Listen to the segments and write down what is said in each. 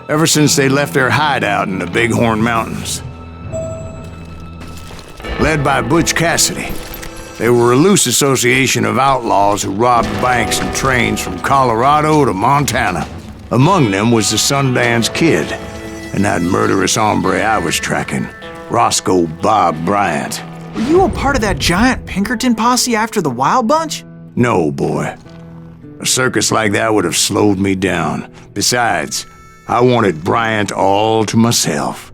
ever since they left their hideout in the Bighorn Mountains. Led by Butch Cassidy, they were a loose association of outlaws who robbed banks and trains from Colorado to Montana. Among them was the Sundance Kid and that murderous hombre I was tracking, Roscoe Bob Bryant. Were you a part of that giant Pinkerton posse after the Wild Bunch? No, boy. A circus like that would have slowed me down. Besides, I wanted Bryant all to myself.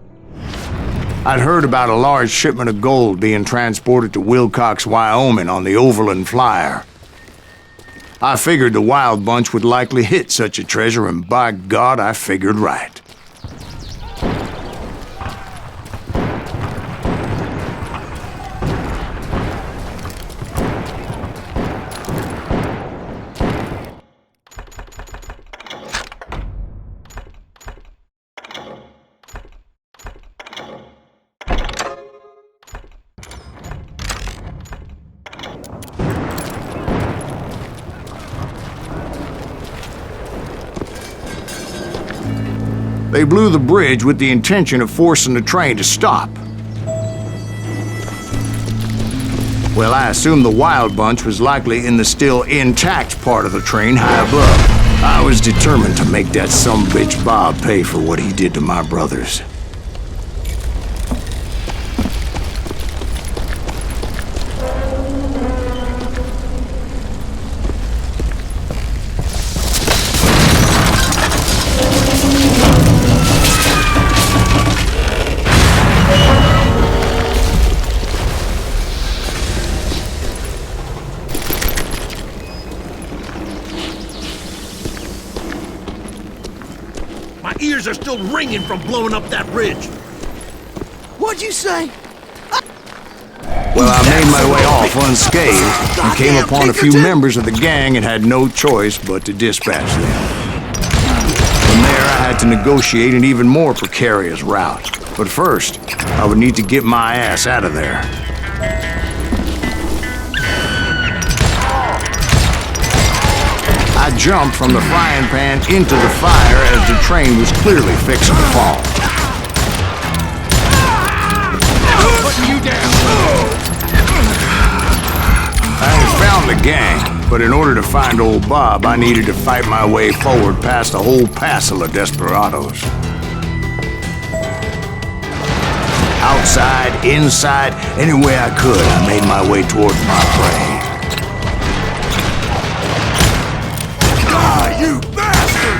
I'd heard about a large shipment of gold being transported to Wilcox, Wyoming on the Overland Flyer. I figured the Wild Bunch would likely hit such a treasure, and by God, I figured right. They blew the bridge with the intention of forcing the train to stop. Well, I assumed the Wild Bunch was likely in the still intact part of the train high above. I was determined to make that sumbitch Bob pay for what he did to my brothers. My ears are still ringing from blowing up that ridge. What'd you say? Well, I made my way off unscathed and came upon a few members of the gang and had no choice but to dispatch them. From there, I had to negotiate an even more precarious route. But first, I would need to get my ass out of there. I jumped from the frying pan into the fire as the train was clearly fixing to fall. Putting you down. I had found the gang, but in order to find old Bob, I needed to fight my way forward past a whole passel of desperados. Outside, inside, any way I could, I made my way towards my prey. You bastard!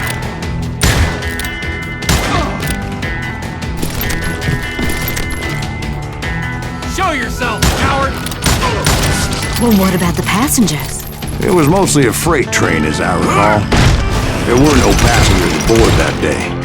Show yourself, coward! Well, what about the passengers? It was mostly a freight train, as I recall. There were no passengers aboard that day.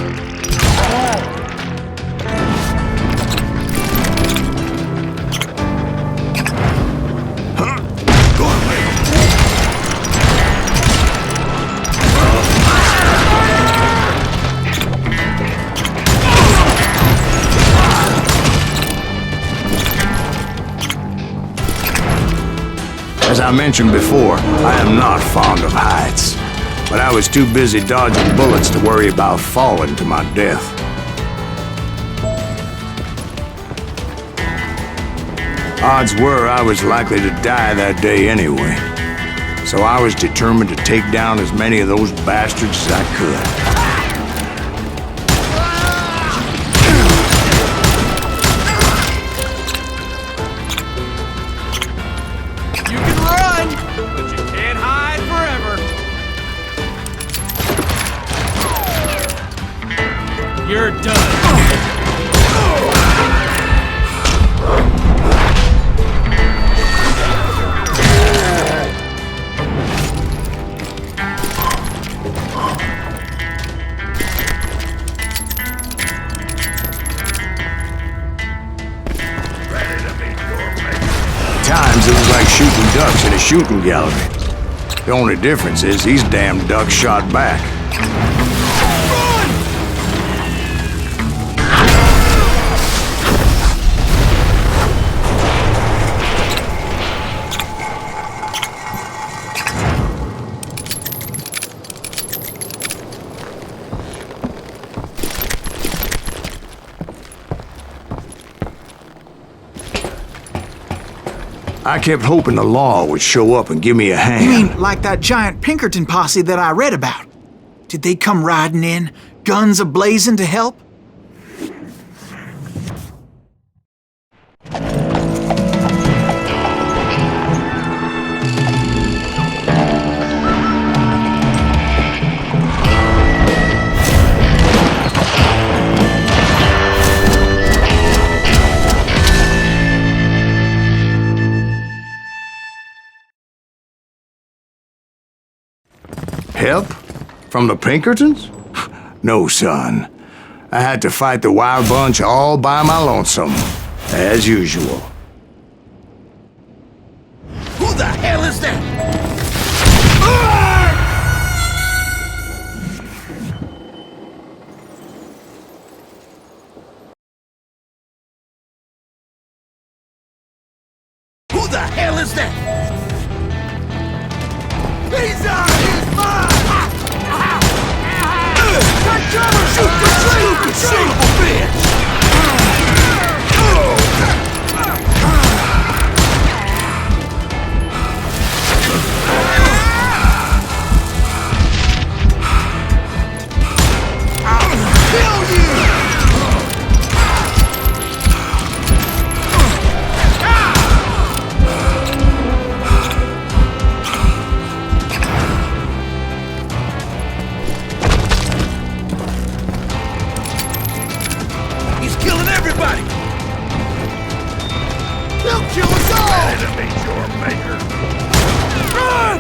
As I mentioned before, I am not fond of heights, but I was too busy dodging bullets to worry about falling to my death. Odds were I was likely to die that day anyway, so I was determined to take down as many of those bastards as I could. You're done. Times it was like shooting ducks in a shooting gallery. The only difference is these damn ducks shot back. I kept hoping the law would show up and give me a hand. You mean like that giant Pinkerton posse that I read about? Did they come riding in, guns a-blazing to help? Help? From the Pinkertons? No, son. I had to fight the wild bunch all by my lonesome, as usual. Who the hell is that? Who the hell is that? He's out! He's mine! Take cover! Shoot the tree! You son of a bitch! I'll kill you! He's killing everybody! He'll kill us all! Enemy's your maker! Run!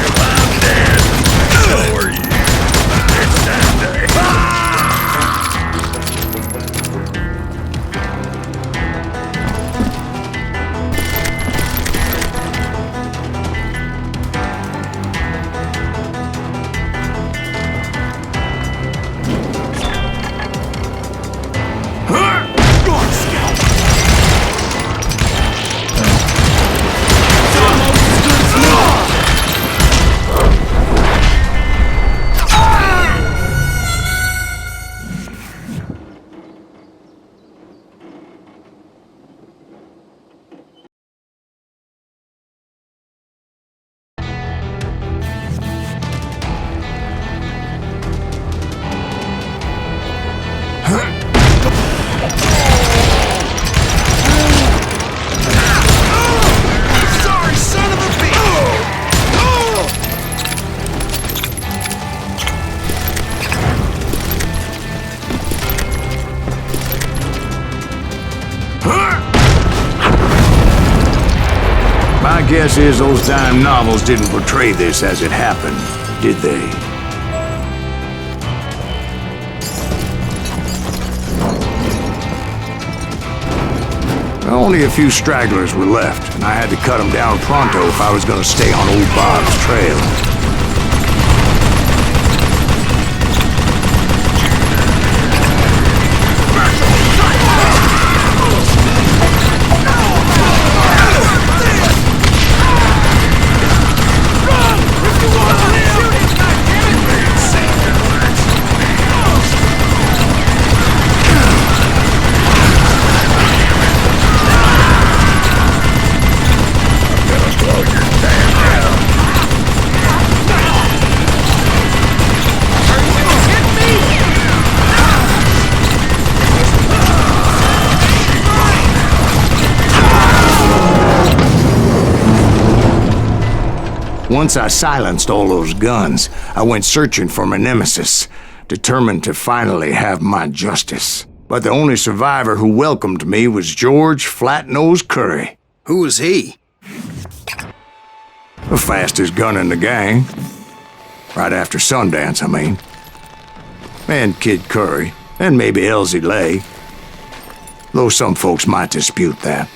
If I'm dead, so are you. It's time to... Sorry, son of a bitch! My guess is those dime novels didn't portray this as it happened, did they? Only a few stragglers were left, and I had to cut them down pronto if I was going to stay on old Bob's trail. Once I silenced all those guns, I went searching for my nemesis, determined to finally have my justice. But the only survivor who welcomed me was George Flat-Nosed Curry. Who was he? The fastest gun in the gang. Right after Sundance, I mean. And Kid Curry, and maybe Elsie Lay. Though some folks might dispute that.